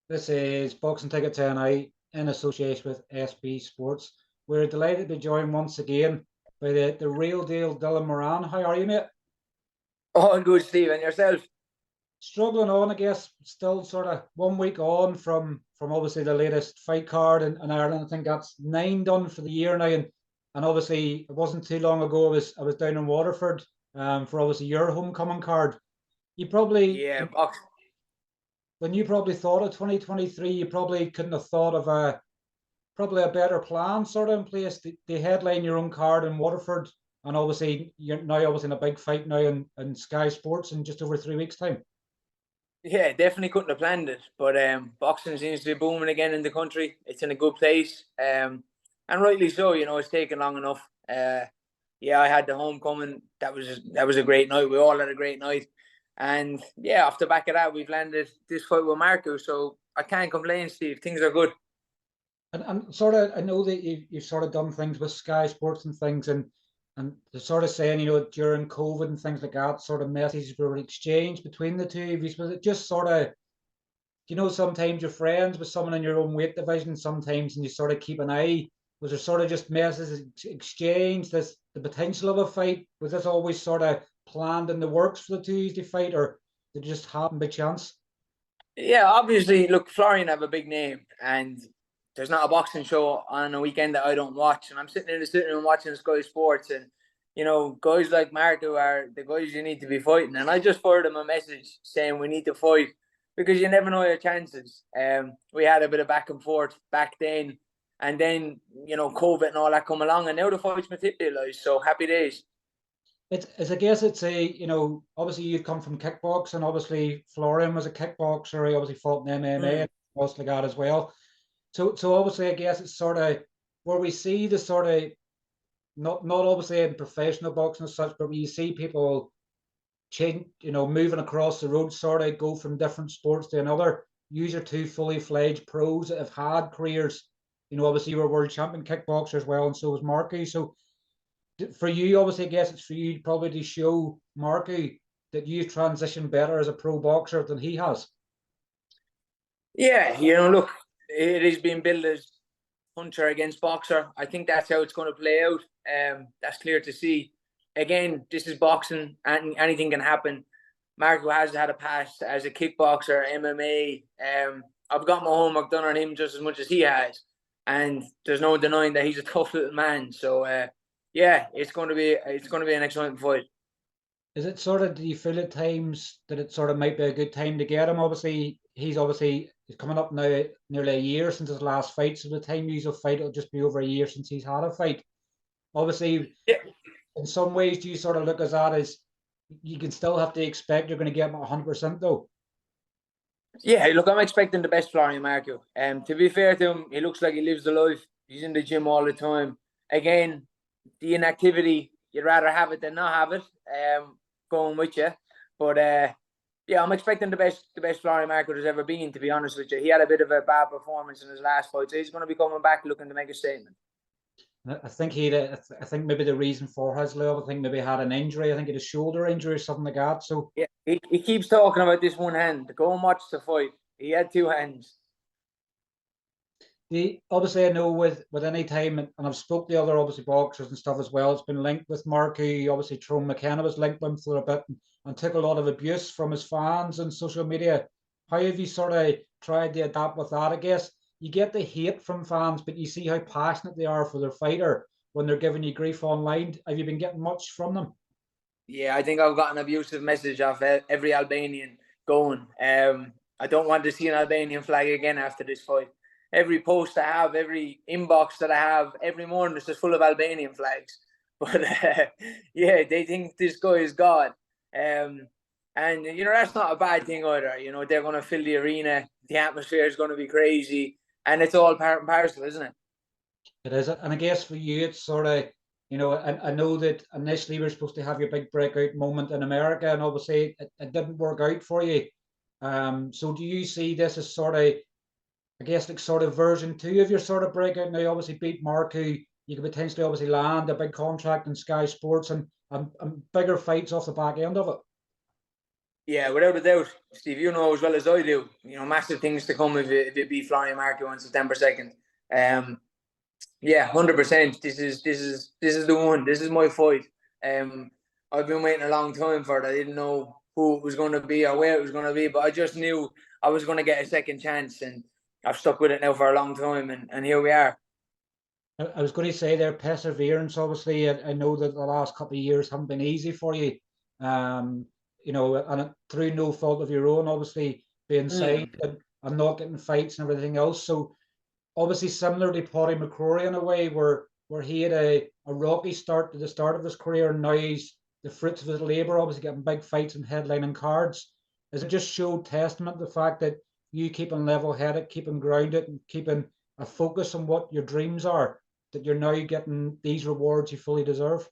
This is Boxing Ticket tonight in association with SB Sports. We're delighted to be joined once again by the real deal Dylan Moran. How are you, mate? All good, Steve, and yourself? Struggling on, I guess. Still sort of 1 week on from obviously the latest fight card in Ireland. I think that's 9 done for the year now, and obviously it wasn't too long ago. I was down in Waterford for obviously your homecoming card. You probably Yeah, box. when you probably thought of 2023, you probably couldn't have thought of a better plan sort of in place. They headline your own card in Waterford, and obviously you're now obviously in a big fight now in Sky Sports in just over 3 weeks' time. Yeah, definitely couldn't have planned it. But boxing seems to be booming again in the country. It's in a good place, and rightly so. You know, it's taken long enough. Yeah, I had the homecoming. That was a great night. We all had a great night, and yeah, off the back of that, we've landed this fight with Marku. So I can't complain, Steve. Things are good. And sort of, I know that you've sort of done things with Sky Sports and things, and they're sort of saying, during COVID and things like that, sort of messages were exchanged between the two of you. Was it just sort of, sometimes you're friends with someone in your own weight division, sometimes, and you sort of keep an eye. Was there sort of just messages exchanged? This the potential of a fight? Was this always sort of planned in the works for the two to fight, or did it just happen by chance? Yeah, obviously, look, Florian have a big name, and there's not a boxing show on a weekend that I don't watch. And I'm sitting in the sitting room watching Sky Sports, and guys like Marku are the guys you need to be fighting. And I just forwarded him a message saying we need to fight because you never know your chances. We had a bit of back and forth back then, and then COVID and all that come along, and now the fight's materialised. So happy days. It's I guess it's obviously you've come from kickboxing. Obviously Florian was a kickboxer. He obviously fought in MMA Mm. and stuff like that as well. So obviously I guess it's sort of where we see the sort of not obviously in professional boxing as such, but when you see people change, moving across the road, sort of go from different sports to another. Use are two fully fledged pros that have had careers. Obviously you were world champion kickboxer as well, and so was Marky. So for you, obviously, I guess it's for you probably to show Marky that you've transitioned better as a pro boxer than he has. Yeah, look, it is being billed as puncher against boxer. I think that's how it's going to play out. That's clear to see. Again, this is boxing, and anything can happen. Marco has had a past as a kickboxer, MMA. I've got my homework done on him just as much as he has, and there's no denying that he's a tough little man. So, yeah, it's going to be an exciting fight. Is it sort of, do you feel at times that it sort of might be a good time to get him? Obviously, he's coming up now nearly a year since his last fight. So the time he's a fight, it'll just be over a year since he's had a fight. Obviously, Yeah, in some ways, do you sort of look at that as you can still have to expect you're going to get him 100% though? yeah. Look, I'm expecting the best Florian Marco. To be fair to him, he looks like he lives the life. He's in the gym all the time. Again, the inactivity, you'd rather have it than not have it. Going with you, but yeah, I'm expecting the best Florian Marco there's ever been. To be honest with you, he had a bit of a bad performance in his last fight, so he's going to be coming back looking to make a statement. I think I think maybe the reason for his love, I think maybe had an injury. I think he had a shoulder injury or something like that. So Yeah, he keeps talking about this one hand. Go and watch the fight. He had two hands. the obviously I know with any time, and I've spoke to other obviously boxers and stuff as well. It's been linked with Marky. Obviously, Tyrone McKenna was linked with him for a bit and took a lot of abuse from his fans and social media. How have you sort of tried to adapt with that? I guess you get the hate from fans, but you see how passionate they are for their fighter when they're giving you grief online. Have you been getting much from them? Yeah, I think I've got an abusive message off every Albanian going. I don't want to see an Albanian flag again after this fight. Every post I have, every inbox that I have, every morning is just full of Albanian flags. But yeah, they think this guy is God. Um, and that's not a bad thing either. They're going to fill the arena. The atmosphere is going to be crazy, and it's all part and parcel, isn't it? It is, and I guess for you, it's sort of, I know that initially we were supposed to have your big breakout moment in America, and obviously it didn't work out for you. So do you see this as sort of, I guess, like sort of version two of your sort of breakout? Now, you obviously beat Marku, you could potentially obviously land a big contract in Sky Sports and bigger fights off the back end of it. Yeah, without a doubt, Steve. You know as well as I do. You know, massive things to come if it beat Florian Marku on September 2nd. Yeah, 100%. This is the one. This is my fight. Um, I've been waiting a long time for it. I didn't know who it was going to be or where it was going to be, but I just knew I was going to get a second chance, and I've stuck with it now for a long time, and here we are. I was going to say their perseverance. Obviously, I know that the last couple of years haven't been easy for you. Um, you know, and through no fault of your own, obviously being signed and not getting fights and everything else. So obviously similarly Paddy McCrory in a way where he had a rocky start to the start of his career, and now he's the fruits of his labour, obviously getting big fights and headlining cards. Does it just show testament to the fact that you keeping level headed, keeping grounded, and keeping a focus on what your dreams are, that you're now getting these rewards you fully deserve?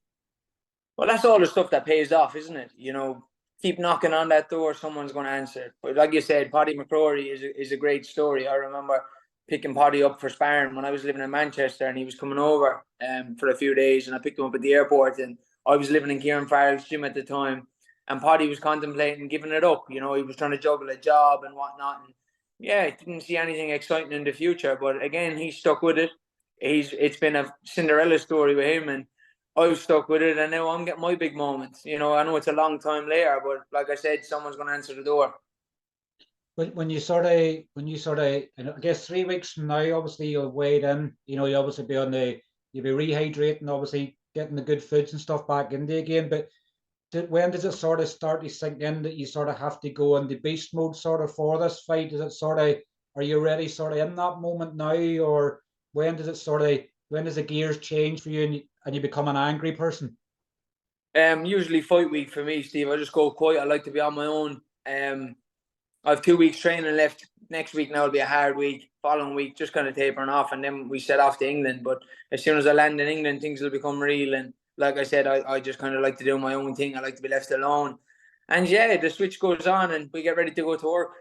Well, that's all the stuff that pays off, isn't it? You know, keep knocking on that door, someone's going to answer. But like you said, Paddy McCrory is a great story. I remember picking Paddy up for sparring when I was living in Manchester, and he was coming over for a few days, and I picked him up at the airport, and I was living in Kieran Farrell's gym at the time, and Paddy was contemplating giving it up. You know, he was trying to juggle a job and whatnot, and yeah, didn't see anything exciting in the future. But again, he stuck with it. It's been a Cinderella story with him, and I was stuck with it, and now I'm getting my big moments. You know, I know it's a long time later, but like I said, someone's going to answer the door. When you sort of I guess 3 weeks from now, obviously you'll wade in. You know, you obviously be on the you'll be rehydrating, obviously getting the good foods and stuff back into again. But when does it sort of start to sink in that you sort of have to go into beast mode sort of for this fight? Is it sort of, are you ready sort of in that moment now, or when does it sort of, when does the gears change for you and you become an angry person? Usually fight week for me, Steve. I just go quiet. I like to be on my own. I have 2 weeks training left. Next week now will be a hard week. Following week, just kind of tapering off, and then we set off to England. But as soon as I land in England, things will become real. And like I said, I just kind of like to do my own thing. I like to be left alone. And yeah, the switch goes on, and we get ready to go to work.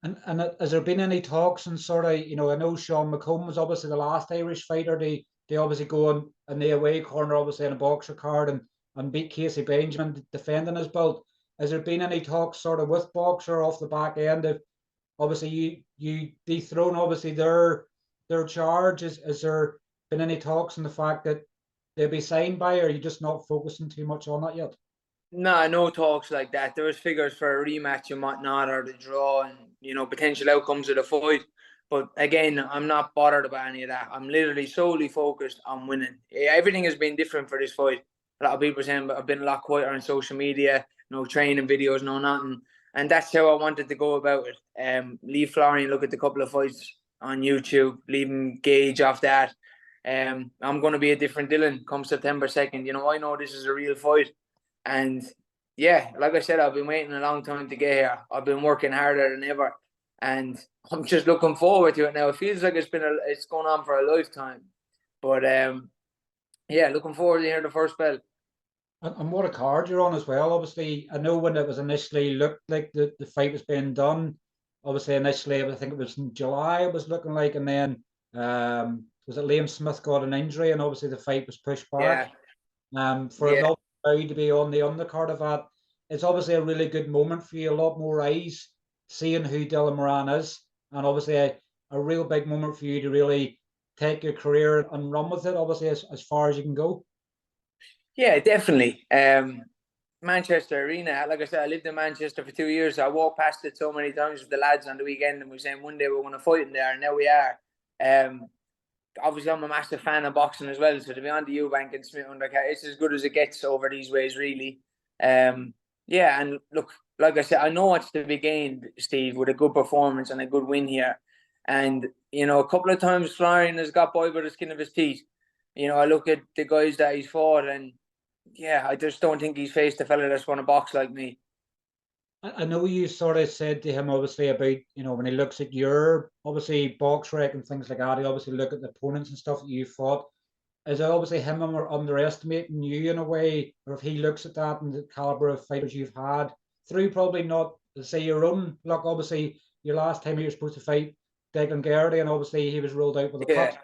And has there been any talks and sort of, you know, I know Sean McComb was obviously the last Irish fighter. They obviously go in the away corner, obviously in a boxer card and beat Casey Benjamin defending his belt. Has there been any talks sort of with Boxer off the back end of obviously you dethrone obviously their charge? Is there been any talks on the fact that they'll be signed by, or are you just not focusing too much on that yet? No, no talks like that. There was figures for a rematch and whatnot, or the draw, and potential outcomes of the fight. But again, I'm not bothered about any of that. I'm literally solely focused on winning. Yeah, everything has been different for this fight. A lot of people are saying I've been a lot quieter on social media, no training videos, no nothing. And that's how I wanted to go about it. Leave Florian, look at the couple of fights on YouTube, leave him gauge off that. I'm going to be a different Dylan come September 2nd. I know this is a real fight. And yeah, like I said, I've been waiting a long time to get here. I've been working harder than ever, and I'm just looking forward to it now. It feels like it's going on for a lifetime, but yeah, looking forward to hear the first bell. And what a card you're on as well. Obviously, I know when it was initially looked like the fight was being done. Obviously, initially, I think it was in July. It was looking like, and then was it Liam Smith got an injury, and obviously the fight was pushed Yeah, back. For it yeah, not to be on the undercard of that, it's obviously a really good moment for you. A lot more eyes seeing who Dylan Moran is, and obviously a real big moment for you to really take your career and run with it. Obviously, as far as you can go. yeah, definitely. Manchester Arena, like I said, I lived in Manchester for 2 years. So I walked past it so many times with the lads on the weekend, and we were saying one day we're going to fight in there, and now we are. Obviously, I'm a massive fan of boxing as well. So to be on the Eubank and Smith undercard, it's as good as it gets over these ways, really. Yeah, and look, like I said, I know what's to be gained, Steve, with a good performance and a good win here. And a couple of times Florian has got by by the skin of his teeth. I look at the guys that he's fought, and yeah, I just don't think he's faced a fella that's going to box like me. I know you sort of said to him obviously about, when he looks at your obviously box rec and things like that, he obviously look at the opponents and stuff that you fought. Is it obviously him underestimating you in a way, or if he looks at that and the caliber of fighters you've had through probably not to say your own luck, obviously your last time you were supposed to fight Declan Geraghty, and obviously he was ruled out with a cut,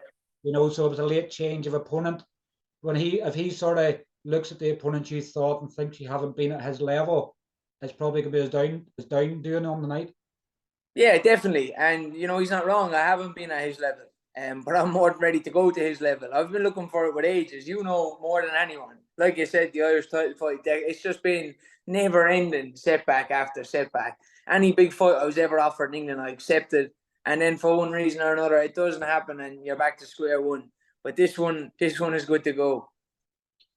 Yeah. so it was a late change of opponent. If he sort of looks at the opponent you thought and thinks you haven't been at his level, it's probably going to be as down doing on the night. Yeah, definitely. And he's not wrong. I haven't been at his level. But I'm more than ready to go to his level. I've been looking for it with ages. More than anyone. Like you said, the Irish title fight, it's just been never-ending setback after setback. Any big fight I was ever offered in England, I accepted. And then for one reason or another, it doesn't happen and you're back to square one. But this one is good to go.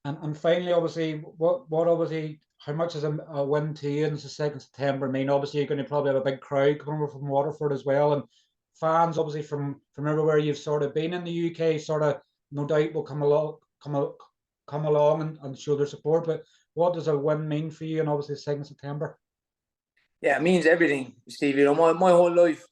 And finally, obviously, what obviously, how much is a win to you in the 2nd of September? I mean, obviously, you're going to probably have a big crowd coming over from Waterford as well, and fans, obviously, from everywhere you've sort of been in the UK, sort of no doubt will come along and show their support. But what does a win mean for you? And obviously, the 2nd of September. Yeah, it means everything, Steve. My whole life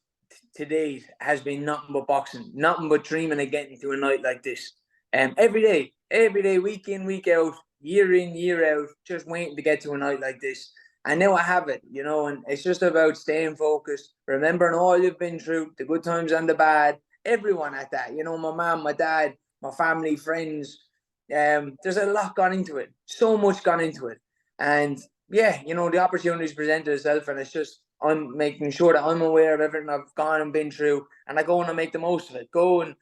to date has been nothing but boxing, nothing but dreaming of getting to a night like this. Every day, week in, week out, year in, year out, just waiting to get to a night like this. And now I have it, and it's just about staying focused, remembering all you've been through, the good times and the bad, everyone at that, my mom, my dad, my family, friends. There's a lot gone into it, so much gone into it. And yeah, the opportunities presented itself, and it's just I'm making sure that I'm aware of everything I've gone and been through, and I go and I make the most of it. Go and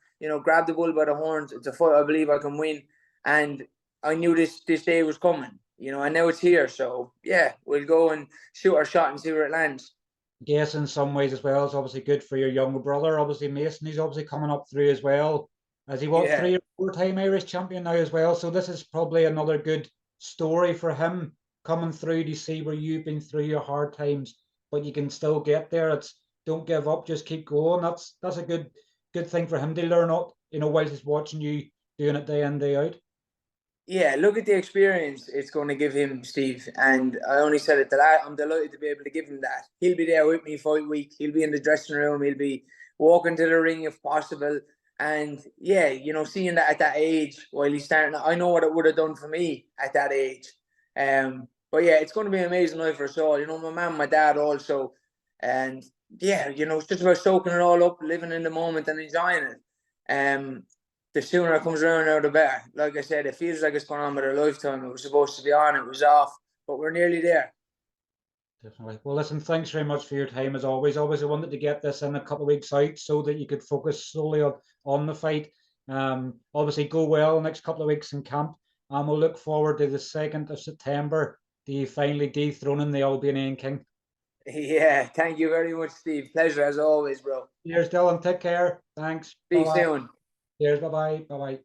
grab the bull by the horns. It's a fight I believe I can win, and I knew this day was coming. And now it's here. So yeah, we'll go and shoot our shot and see where it lands. Yes, in some ways as well. It's obviously good for your younger brother. Obviously, Mason, he's obviously coming up through as well. As he was Yeah. 3 or 4-time Irish champion now as well. So this is probably another good story for him coming through to see where you've been through your hard times, but you can still get there. It's don't give up, just keep going. That's a good thing for him to learn up, while he's watching you doing it day in, day out. Yeah, look at the experience it's going to give him, Steve. And I only said it that I'm delighted to be able to give him that. He'll be there with me fight week. He'll be in the dressing room. He'll be walking to the ring if possible. And yeah, seeing that at that age while he's starting, I know what it would have done for me at that age. But yeah, it's going to be an amazing life for us all. My mum, my dad also. And yeah, it's just about soaking it all up, living in the moment and enjoying it. The sooner it comes around now, the better. Like I said, it feels like it's going on with a lifetime. It was supposed to be on, it was off, but we're nearly there. Definitely. Well, listen, thanks very much for your time as always. Always I wanted to get this in a couple of weeks out so that you could focus solely on the fight. Obviously go well next couple of weeks in camp. And we'll look forward to the 2nd of September, the finally dethroning the Albanian King. Yeah, thank you very much, Steve. Pleasure as always, bro. Cheers, Dylan. Take care. Thanks. See you Bye-bye. soon. Cheers. Bye-bye. Bye-bye.